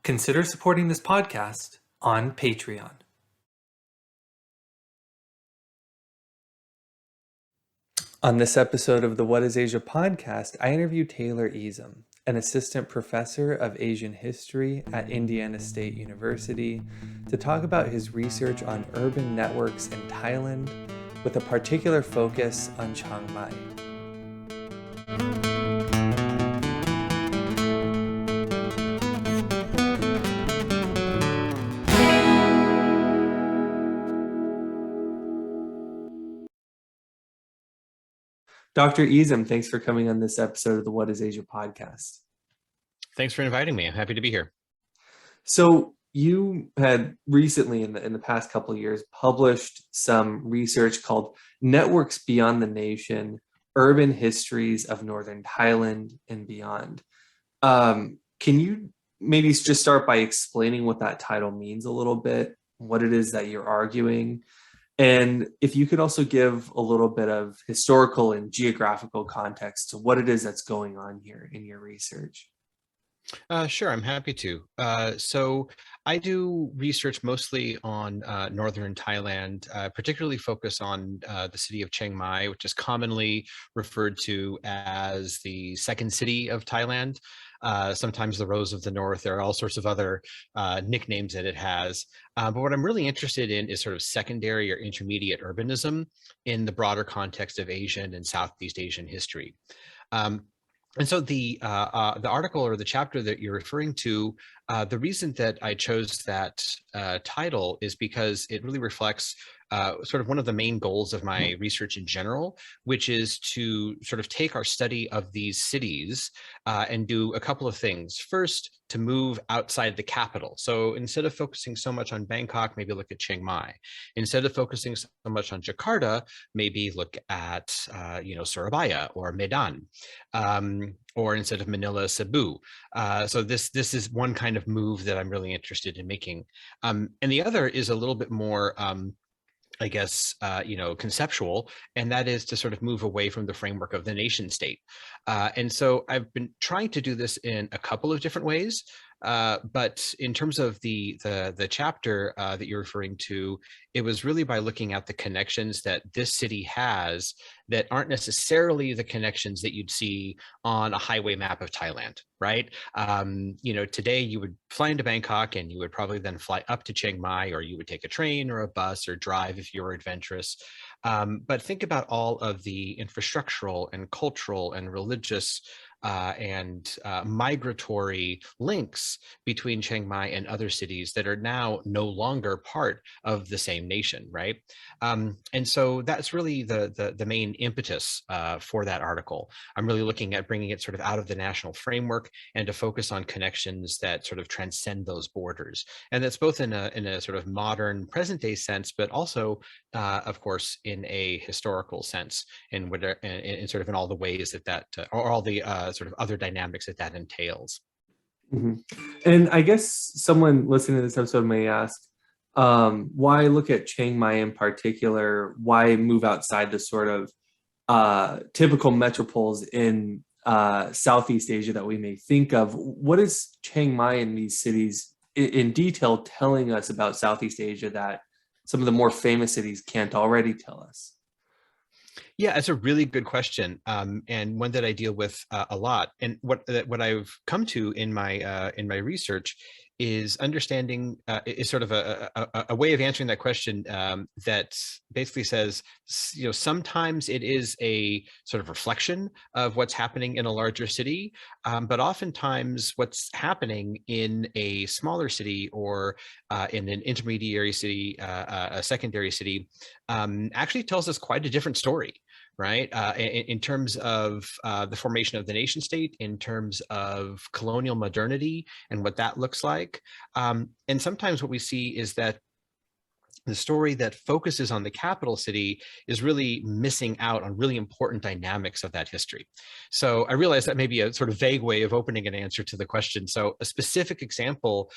Consider supporting this podcast on Patreon. On this episode of the What is Asia podcast, I interview Taylor Easum, an assistant professor of Asian history at Indiana State University, to talk about his research on urban networks in Thailand, with a particular focus on Chang Mai. Dr. Easum, thanks for coming on this episode of the What is Asia podcast. Thanks for inviting me. I'm happy to be here. So you had recently, in the past couple of years, published some research called Networks Beyond the Nation, Urban Histories of Northern Thailand and Beyond. Can you maybe just start by explaining what that title means a little bit, what it is that you're arguing? And if you could also give a little bit of historical and geographical context to what it is that's going on here in your research. Sure, I'm happy to. So I do research mostly on northern Thailand, particularly focus on the city of Chang Mai, which is commonly referred to as the second city of Thailand. Sometimes the Rose of the North. There are all sorts of other nicknames that it has. But what I'm really interested in is sort of secondary or intermediate urbanism in the broader context of Asian and Southeast Asian history. And so the article or the chapter that you're referring to, the reason that I chose that title is because it really reflects sort of one of the main goals of my research in general, which is to sort of take our study of these cities and do a couple of things. First, to move outside the capital. So instead of focusing so much on Bangkok, maybe look at Chiang Mai. Instead of focusing so much on Jakarta, maybe look at Surabaya or Medan. Or instead of Manila, Cebu. So this is one kind of move that I'm really interested in making. And the other is a little bit more, I guess, conceptual, and that is to sort of move away from the framework of the nation state. And so I've been trying to do this in a couple of different ways. But in terms of the chapter that you're referring to, it was really by looking at the connections that this city has that aren't necessarily the connections that you'd see on a highway map of Thailand, right? Today you would fly into Bangkok and you would probably then fly up to Chiang Mai, or you would take a train or a bus or drive if you were adventurous. But think about all of the infrastructural and cultural and religious and migratory links between Chiang Mai and other cities that are now no longer part of the same nation, right? And so that's really the main impetus for that article. I'm really looking at bringing it sort of out of the national framework and to focus on connections that sort of transcend those borders. And that's both in a sort of modern present day sense, but also, of course, in a historical sense, in sort of in all the ways that or all the sort of other dynamics that entails. Mm-hmm. And I guess someone listening to this episode may ask, why look at Chiang Mai in particular? Why move outside the sort of typical metropoles in Southeast Asia that we may think of? What is Chiang Mai in these cities in detail telling us about Southeast Asia that some of the more famous cities can't already tell us? Yeah, it's a really good question, and one that I deal with a lot. And what I've come to in my research is understanding is sort of a way of answering that question that basically says, sometimes it is a sort of reflection of what's happening in a larger city, but oftentimes what's happening in a smaller city or in an intermediary city, a secondary city, actually tells us quite a different story. Right, in terms of the formation of the nation state, in terms of colonial modernity and what that looks like. And sometimes what we see is that the story that focuses on the capital city is really missing out on really important dynamics of that history. So I realize that may be a sort of vague way of opening an answer to the question. So a specific example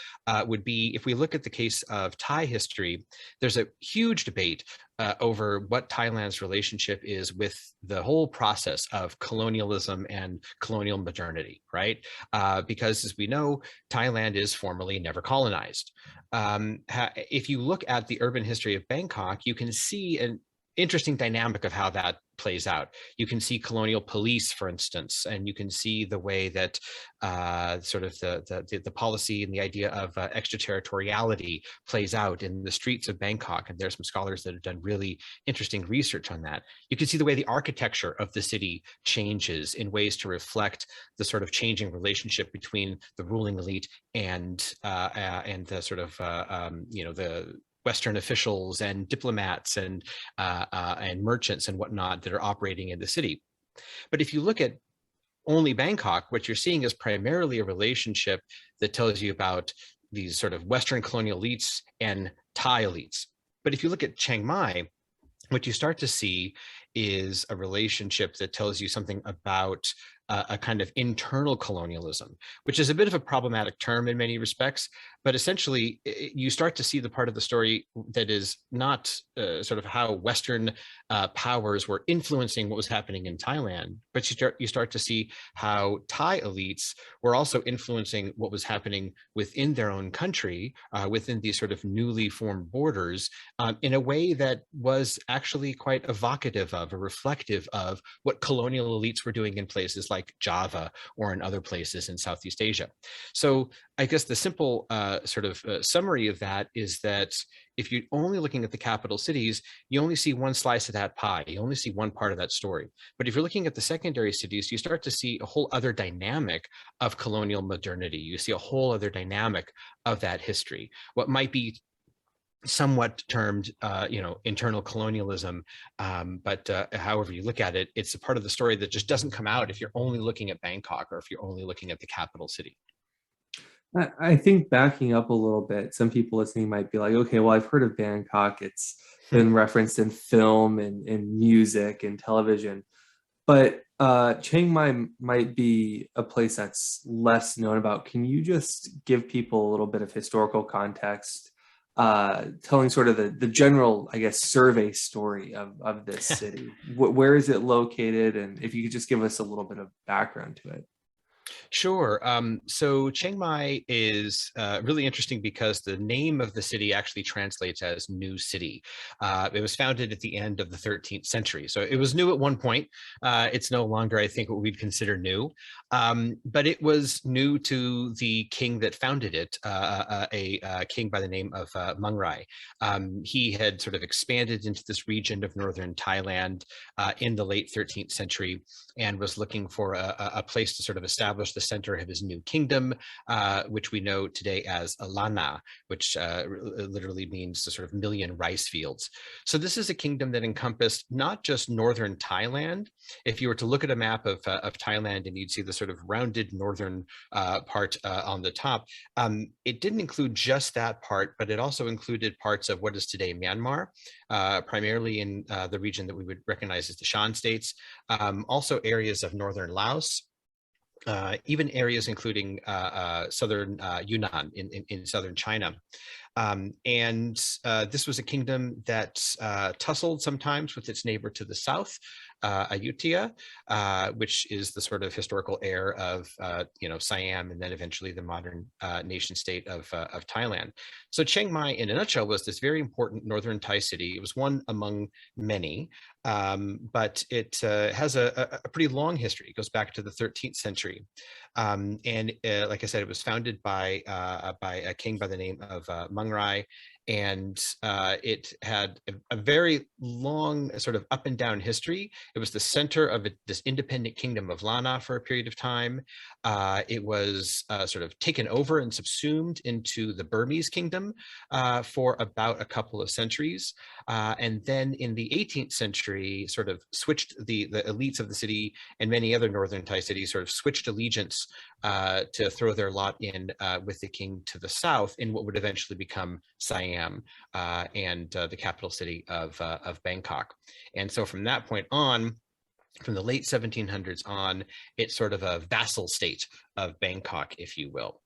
would be, if we look at the case of Thai history, there's a huge debate over what Thailand's relationship is with the whole process of colonialism and colonial modernity, right? Because as we know, Thailand is formally never colonized. If you look at the urban history of Bangkok, you can see an interesting dynamic of how that plays out. You can see colonial police, for instance, and you can see the way that sort of the policy and the idea of extraterritoriality plays out in the streets of Bangkok. And there's some scholars that have done really interesting research on that. You can see the way the architecture of the city changes in ways to reflect the sort of changing relationship between the ruling elite and the sort of the Western officials and diplomats and merchants and whatnot that are operating in the city. But if you look at only Bangkok, what you're seeing is primarily a relationship that tells you about these sort of Western colonial elites and Thai elites. But if you look at Chiang Mai, what you start to see is a relationship that tells you something about a kind of internal colonialism, which is a bit of a problematic term in many respects. But essentially, you start to see the part of the story that is not sort of how Western powers were influencing what was happening in Thailand, but you start to see how Thai elites were also influencing what was happening within their own country, within these sort of newly formed borders, in a way that was actually quite evocative of or reflective of what colonial elites were doing in places like Java or in other places in Southeast Asia. So I guess the simple summary of that is that if you're only looking at the capital cities, you only see one slice of that pie. You only see one part of that story. But if you're looking at the secondary cities, you start to see a whole other dynamic of colonial modernity. You see a whole other dynamic of that history. What might be somewhat termed, internal colonialism. But however you look at it, it's a part of the story that just doesn't come out if you're only looking at Bangkok or if you're only looking at the capital city. I think backing up a little bit, some people listening might be like, okay, well, I've heard of Bangkok. It's been referenced in film and music and television. But Chiang Mai might be a place that's less known about. Can you just give people a little bit of historical context, telling sort of the general, I guess, survey story of this city? Where is it located? And if you could just give us a little bit of background to it. Sure. So Chiang Mai is really interesting because the name of the city actually translates as New City. It was founded at the end of the 13th century. So it was new at one point. It's no longer, I think, what we'd consider new. But it was new to the king that founded it, a king by the name of Mang Rai. He had sort of expanded into this region of northern Thailand in the late 13th century and was looking for a place to sort of establish the center of his new kingdom, which we know today as Alana, which literally means the sort of million rice fields. So this is a kingdom that encompassed not just northern Thailand. If you were to look at a map of Thailand and you'd see the sort of rounded northern part on the top, it didn't include just that part, but it also included parts of what is today Myanmar, primarily in the region that we would recognize as the Shan states, also areas of northern Laos, even areas including southern Yunnan in southern China. And this was a kingdom that tussled sometimes with its neighbor to the south, Ayutthaya, which is the sort of historical heir of Siam and then eventually the modern nation state of Thailand. So Chiang Mai, in a nutshell, was this very important northern Thai city. It was one among many, but it has a pretty long history. It goes back to the 13th century. And like I said, it was founded by a king by the name of Mang Rai, and it had a very long sort of up and down history. It was the center of this independent kingdom of Lana for a period of time. It was sort of taken over and subsumed into the Burmese kingdom for about a couple of centuries. And then in the 18th century, sort of switched the elites of the city and many other northern Thai cities sort of switched allegiance to throw their lot in with the king to the south in what would eventually become Siam and the capital city of Bangkok. And so from that point on, from the late 1700s on, it's sort of a vassal state of Bangkok, if you will.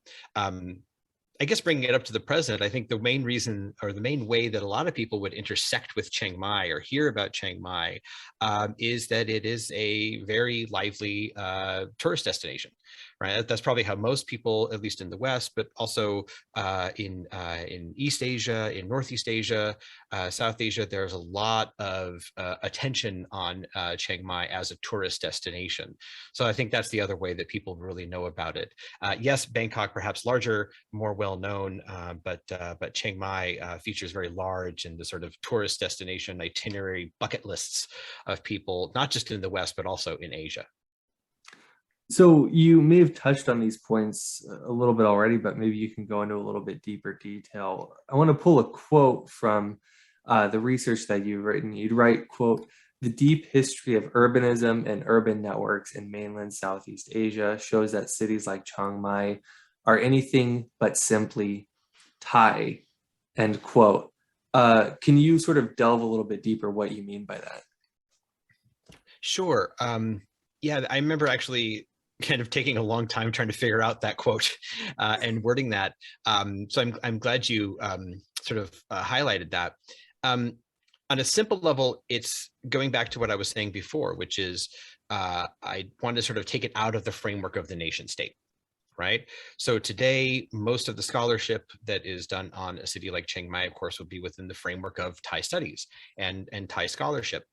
I guess bringing it up to the present, I think the main reason or the main way that a lot of people would intersect with Chiang Mai or hear about Chiang Mai is that it is a very lively tourist destination, right? That's probably how most people, at least in the West, but also in East Asia, in Northeast Asia, South Asia, there's a lot of attention on Chiang Mai as a tourist destination. So I think that's the other way that people really know about it. Yes, Bangkok perhaps larger, more well known, but Chiang Mai features very large in the sort of tourist destination itinerary bucket lists of people, not just in the West, but also in Asia. So you may have touched on these points a little bit already, but maybe you can go into a little bit deeper detail. I want to pull a quote from the research that you've written. You'd write, quote, "The deep history of urbanism and urban networks in mainland Southeast Asia shows that cities like Chiang Mai are anything but simply Thai," end quote. Can you sort of delve a little bit deeper what you mean by that? Sure. Yeah, I remember actually kind of taking a long time trying to figure out that quote and wording that. So I'm glad you sort of highlighted that. On a simple level, it's going back to what I was saying before, which is I want to sort of take it out of the framework of the nation state. Right. So today, most of the scholarship that is done on a city like Chiang Mai, of course, would be within the framework of Thai studies and Thai scholarship.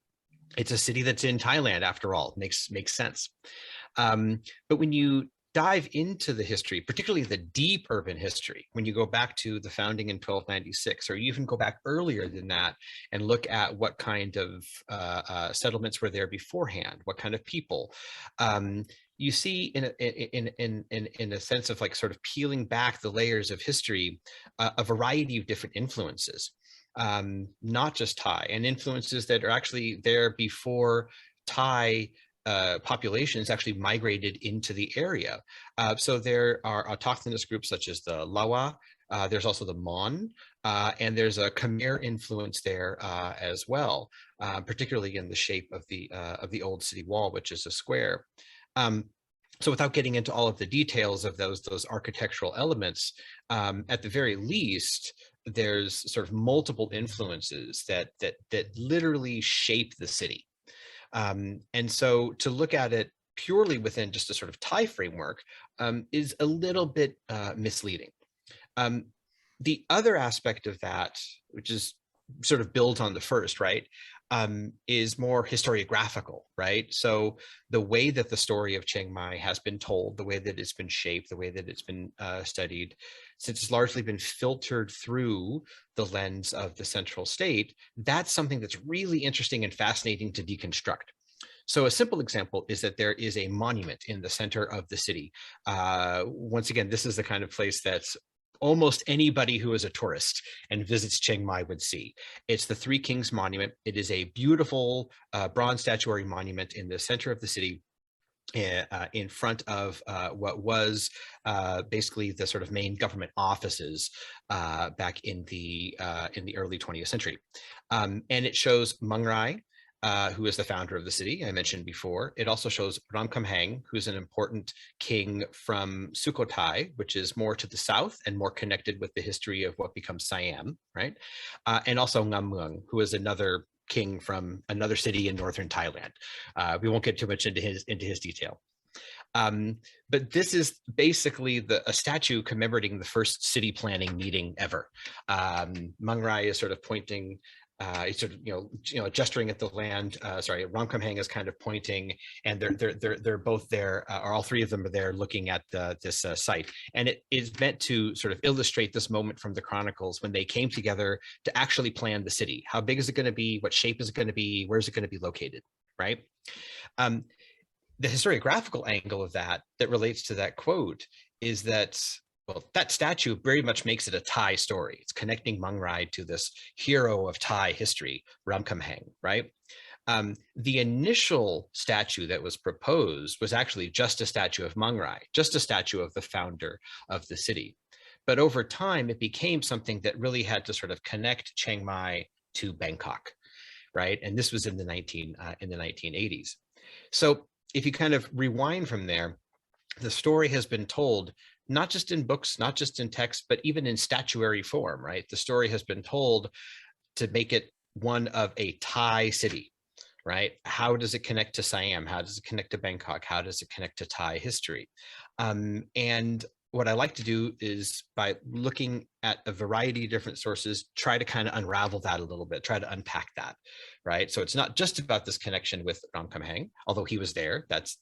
It's a city that's in Thailand, after all. Makes sense. But when you dive into the history, particularly the deep urban history, when you go back to the founding in 1296, or you even go back earlier than that and look at what kind of settlements were there beforehand, what kind of people, you see in a sense of like sort of peeling back the layers of history, a variety of different influences, not just Thai, and influences that are actually there before Thai populations actually migrated into the area. So there are autochthonous groups such as the Lawa, there's also the Mon, and there's a Khmer influence there as well, particularly in the shape of the old city wall, which is a square. So without getting into all of the details of those architectural elements, at the very least, there's sort of multiple influences that literally shape the city. And so to look at it purely within just a sort of Thai framework is a little bit misleading. Um, the other aspect of that, which is sort of built on the first, right, is more historiographical, right? So the way that the story of Chiang Mai has been told, the way that it's been shaped, the way that it's been studied, since it's largely been filtered through the lens of the central state, that's something that's really interesting and fascinating to deconstruct. So a simple example is that there is a monument in the center of the city. Once again, this is the kind of place that's almost anybody who is a tourist and visits Chiang Mai would see. It's the Three Kings Monument. It is a beautiful bronze statuary monument in the center of the city, in front of what was basically the sort of main government offices back in the early 20th century. And it shows Mang Rai, who is the founder of the city, I mentioned before. It also shows Ramkhamhaeng, who's an important king from Sukhothai, which is more to the south and more connected with the history of what becomes Siam, right? And also Ngammuang, who is another king from another city in northern Thailand. We won't get too much into his detail. But this is basically a statue commemorating the first city planning meeting ever. Mang Rai is sort of pointing, he's sort of gesturing at the land. Sorry, Ramkhamhaeng is kind of pointing, and they're both there, or all three of them are there, looking at this site. And it is meant to sort of illustrate this moment from the chronicles when they came together to actually plan the city. How big is it going to be? What shape is it going to be? Where is it going to be located? Right. The historiographical angle of that relates to that quote is that, well, that statue very much makes it a Thai story. It's connecting Mang Rai to this hero of Thai history, Ramkhamhaeng, right? The initial statue that was proposed was actually just a statue of Mang Rai, just a statue of the founder of the city. But over time, it became something that really had to sort of connect Chiang Mai to Bangkok, right? And this was in the 1980s. So if you kind of rewind from there, the story has been told not just in books, not just in text, but even in statuary form, right? The story has been told to make it one of a Thai city, right? How does it connect to Siam? How does it connect to Bangkok? How does it connect to Thai history? And what I like to do is, by looking at a variety of different sources, try to kind of unravel that a little bit, try to unpack that, right? So it's not just about this connection with Ram Khamhaeng, although he was there, that's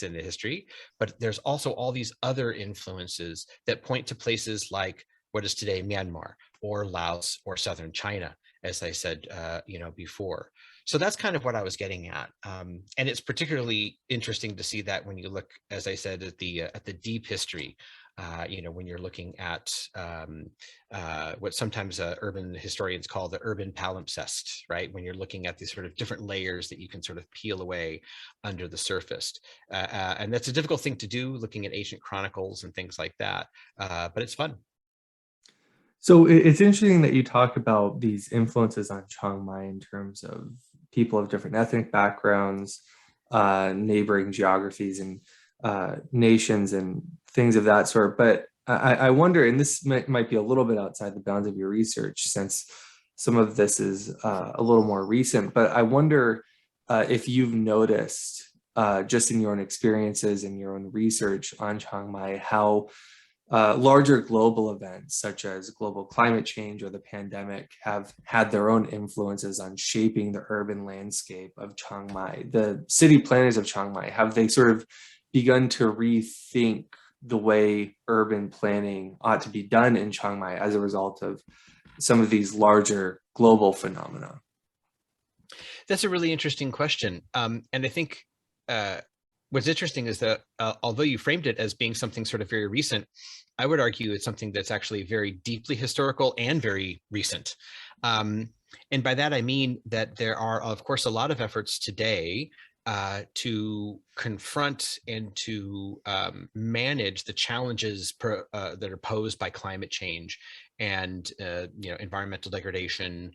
in the history, but there's also all these other influences that point to places like what is today Myanmar or Laos or southern China, as I said, before. So that's kind of what I was getting at, and it's particularly interesting to see that when you look, as I said, at the deep history. When you're looking at what sometimes urban historians call the urban palimpsest, right? When you're looking at these sort of different layers that you can sort of peel away under the surface. And that's a difficult thing to do, looking at ancient chronicles and things like that, but it's fun. So it's interesting that you talk about these influences on Chiang Mai in terms of people of different ethnic backgrounds, neighboring geographies, and nations, and things of that sort. But I wonder, and this might be a little bit outside the bounds of your research, since some of this is a little more recent. But I wonder if you've noticed, just in your own experiences and your own research on Chiang Mai, how larger global events such as global climate change or the pandemic have had their own influences on shaping the urban landscape of Chiang Mai. The city planners of Chiang Mai, have they sort of begun to rethink the way urban planning ought to be done in Chiang Mai as a result of some of these larger global phenomena? That's a really interesting question. And I think what's interesting is that although you framed it as being something sort of very recent, I would argue it's something that's actually very deeply historical and very recent. And by that, I mean that there are, of course, a lot of efforts today to confront and to manage the challenges that are posed by climate change and environmental degradation,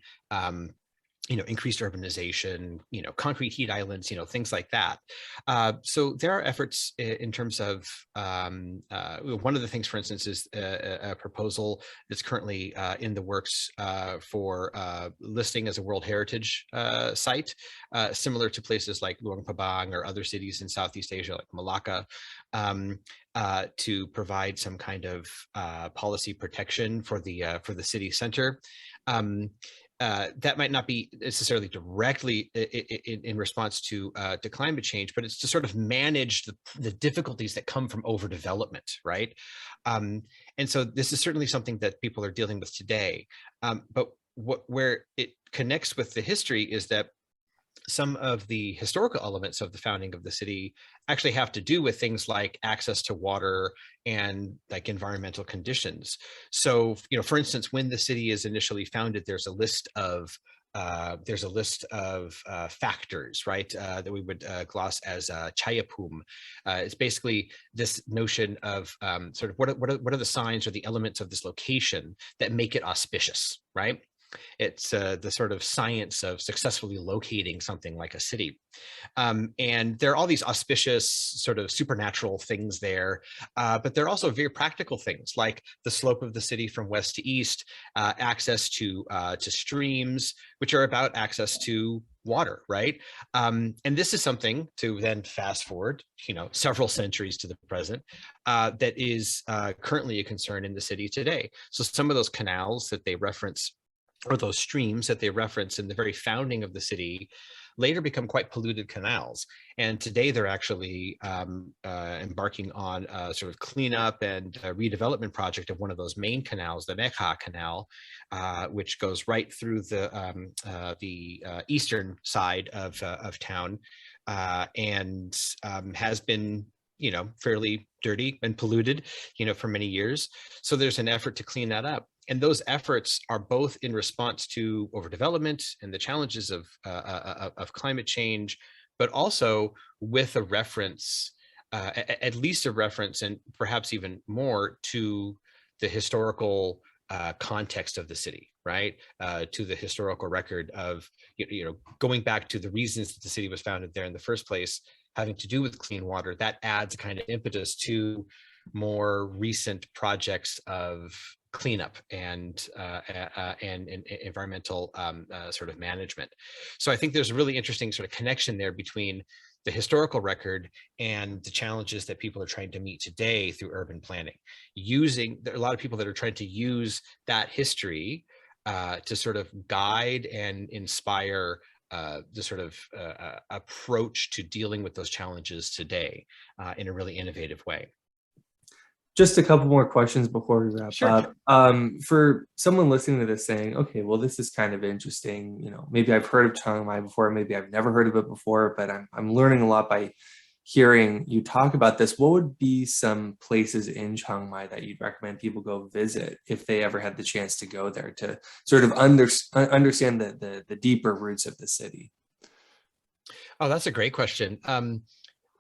increased urbanization, concrete heat islands, things like that. So there are efforts in terms of one of the things, for instance, is a proposal that's currently in the works for listing as a World Heritage site, similar to places like Luang Prabang or other cities in Southeast Asia like Malacca, to provide some kind of policy protection for the city center. That might not be necessarily directly in response to climate change, but it's to sort of manage the difficulties that come from overdevelopment, right? And so this is certainly something that people are dealing with today. But where it connects with the history is that some of the historical elements of the founding of the city actually have to do with things like access to water and like environmental conditions. So, for instance, when the city is initially founded, there's a list of factors, right, that we would gloss as chayapum. It's basically this notion of sort of what are the signs or the elements of this location that make it auspicious, right? It's the sort of science of successfully locating something like a city. And there are all these auspicious sort of supernatural things there, but there are also very practical things like the slope of the city from west to east, access to streams, which are about access to water, right? And this is something, to then fast forward, several centuries to the present, that is currently a concern in the city today. So some of those canals that they reference, or those streams that they reference in the very founding of the city, later become quite polluted canals. And today they're actually embarking on a sort of cleanup and redevelopment project of one of those main canals, the Mekha Canal, which goes right through the eastern side of town, and has been fairly dirty and polluted, for many years. So there's an effort to clean that up. And those efforts are both in response to overdevelopment and the challenges of climate change, but also with a reference, at least a reference, and perhaps even more, to the historical context of the city, right? To the historical record of, going back to the reasons that the city was founded there in the first place, having to do with clean water. That adds a kind of impetus to more recent projects of cleanup and environmental sort of management. So I think there's a really interesting sort of connection there between the historical record and the challenges that people are trying to meet today through urban planning. There are a lot of people that are trying to use that history to sort of guide and inspire the sort of approach to dealing with those challenges today in a really innovative way. Just a couple more questions before we wrap Sure. up. For someone listening to this saying, okay, well, this is kind of interesting. Maybe I've heard of Chiang Mai before, maybe I've never heard of it before, but I'm learning a lot by hearing you talk about this. What would be some places in Chiang Mai that you'd recommend people go visit if they ever had the chance to go there to sort of understand the deeper roots of the city? Oh, that's a great question.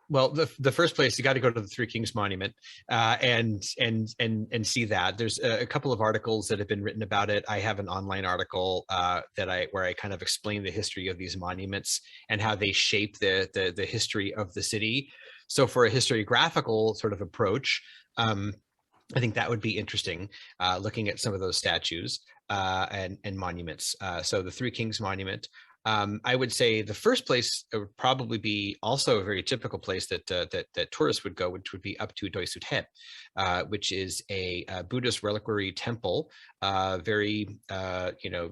Well, the first place, you got to go to the Three Kings Monument and see that. There's a couple of articles that have been written about it. I have an online article where I kind of explain the history of these monuments and how they shape the history of the city. So for a historiographical sort of approach, I think that would be interesting, looking at some of those statues and monuments. So the Three Kings Monument. I would say the first place would probably be also a very typical place that tourists would go, which would be up to Doi Suthe, which is a Buddhist reliquary temple, very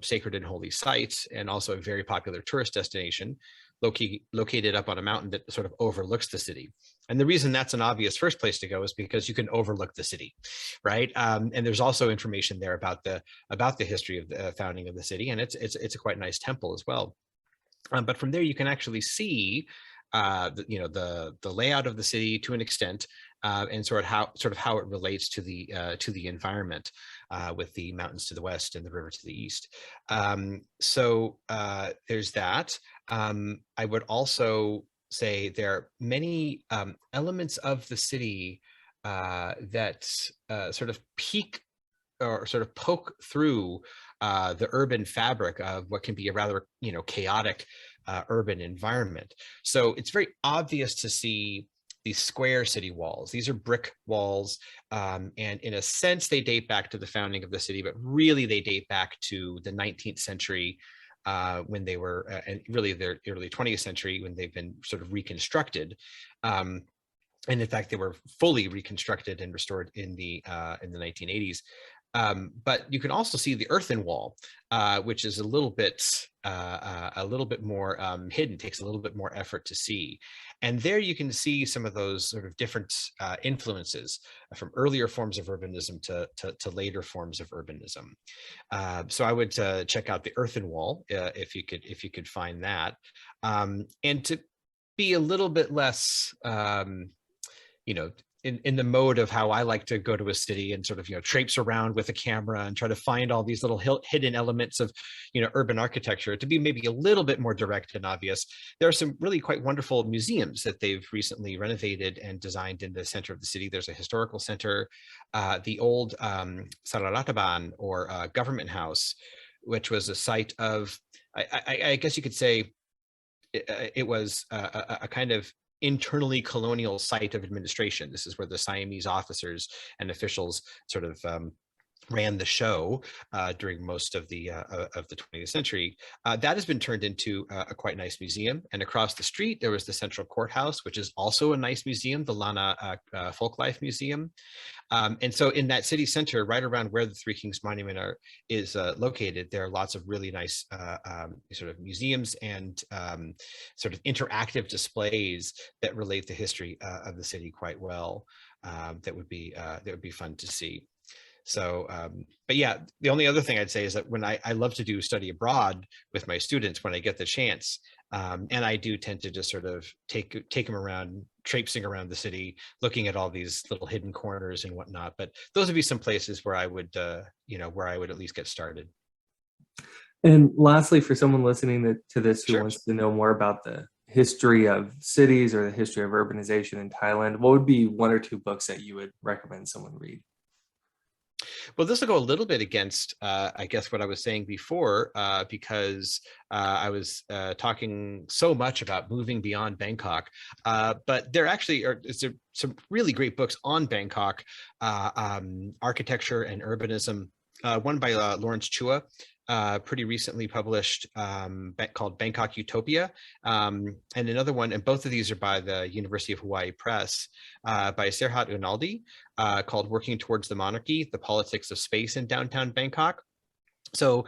sacred and holy site, and also a very popular tourist destination, located up on a mountain that sort of overlooks the city. And the reason that's an obvious first place to go is because you can overlook the city, right? And there's also information there about the history of the founding of the city, and it's a quite nice temple as well. But from there, you can actually see the layout of the city to an extent, and sort of how it relates to the environment, with the mountains to the west and the river to the east. So there's that. I would also say there are many elements of the city that sort of peek or sort of poke through the urban fabric of what can be a rather chaotic urban environment. So it's very obvious to see these square city walls. These are brick walls, and in a sense they date back to the founding of the city, but really they date back to the 19th century, when they were, and really the early 20th century, when they've been sort of reconstructed. And in fact, they were fully reconstructed and restored in the 1980s. But you can also see the earthen wall, which is a little bit more hidden, takes a little bit more effort to see. And there you can see some of those sort of different influences from earlier forms of urbanism to later forms of urbanism. So I would check out the earthen wall if you could find that, and to be a little bit less in the mode of how I like to go to a city and sort of, traipse around with a camera and try to find all these little hidden elements of, urban architecture, to be maybe a little bit more direct and obvious. There are some really quite wonderful museums that they've recently renovated and designed in the center of the city. There's a historical center, the old Sararataban, or government house, which was a site of, I guess you could say, it was a kind of internally colonial site of administration. This is where the Siamese officers and officials sort of ran the show during most of the 20th century. That has been turned into a quite nice museum. And across the street, there was the Central Courthouse, which is also a nice museum, the Lana Folklife Museum. And so in that city center, right around where the Three Kings Monument is located, there are lots of really nice sort of museums and sort of interactive displays that relate the history of the city quite well. That would be fun to see. So, but yeah, the only other thing I'd say is that when I love to do study abroad with my students when I get the chance, and I do tend to just sort of take them around, traipsing around the city, looking at all these little hidden corners and whatnot. But those would be some places where I would, where I would at least get started. And lastly, for someone listening to this who Sure. wants to know more about the history of cities or the history of urbanization in Thailand, what would be one or two books that you would recommend someone read? Well, this will go a little bit against, I guess, what I was saying before, because I was talking so much about moving beyond Bangkok. But there actually are some really great books on Bangkok, architecture and urbanism. One by Lawrence Chua, pretty recently published, called Bangkok Utopia, and another one, and both of these are by the University of Hawaii Press, by Serhat Unaldi, called Working Towards the Monarchy, The Politics of Space in Downtown Bangkok. So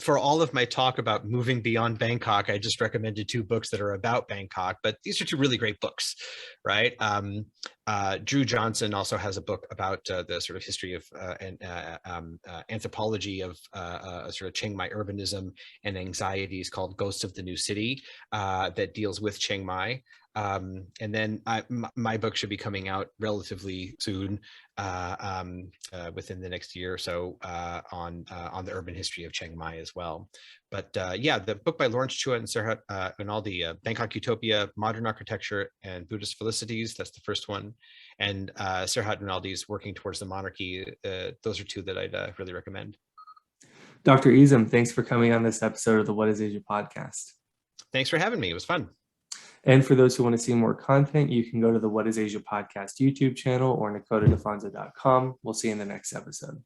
for all of my talk about moving beyond Bangkok, I just recommended two books that are about Bangkok, but these are two really great books, right? Drew Johnson also has a book about the sort of history of and anthropology of sort of Chiang Mai urbanism and anxieties, called Ghosts of the New City, that deals with Chiang Mai. And then my book should be coming out relatively soon, within the next year or so, on the urban history of Chiang Mai as well. But yeah, the book by Lawrence Chua and Serhat Unaldi, Bangkok Utopia, Modern Architecture and Buddhist Felicities, that's the first one. And Serhat Unaldi's Working Towards the Monarchy, those are two that I'd really recommend. Dr. Easum, thanks for coming on this episode of the What is Asia podcast. Thanks for having me. It was fun. And for those who want to see more content, you can go to the What is Asia podcast YouTube channel or nakotadefonso.com. We'll see you in the next episode.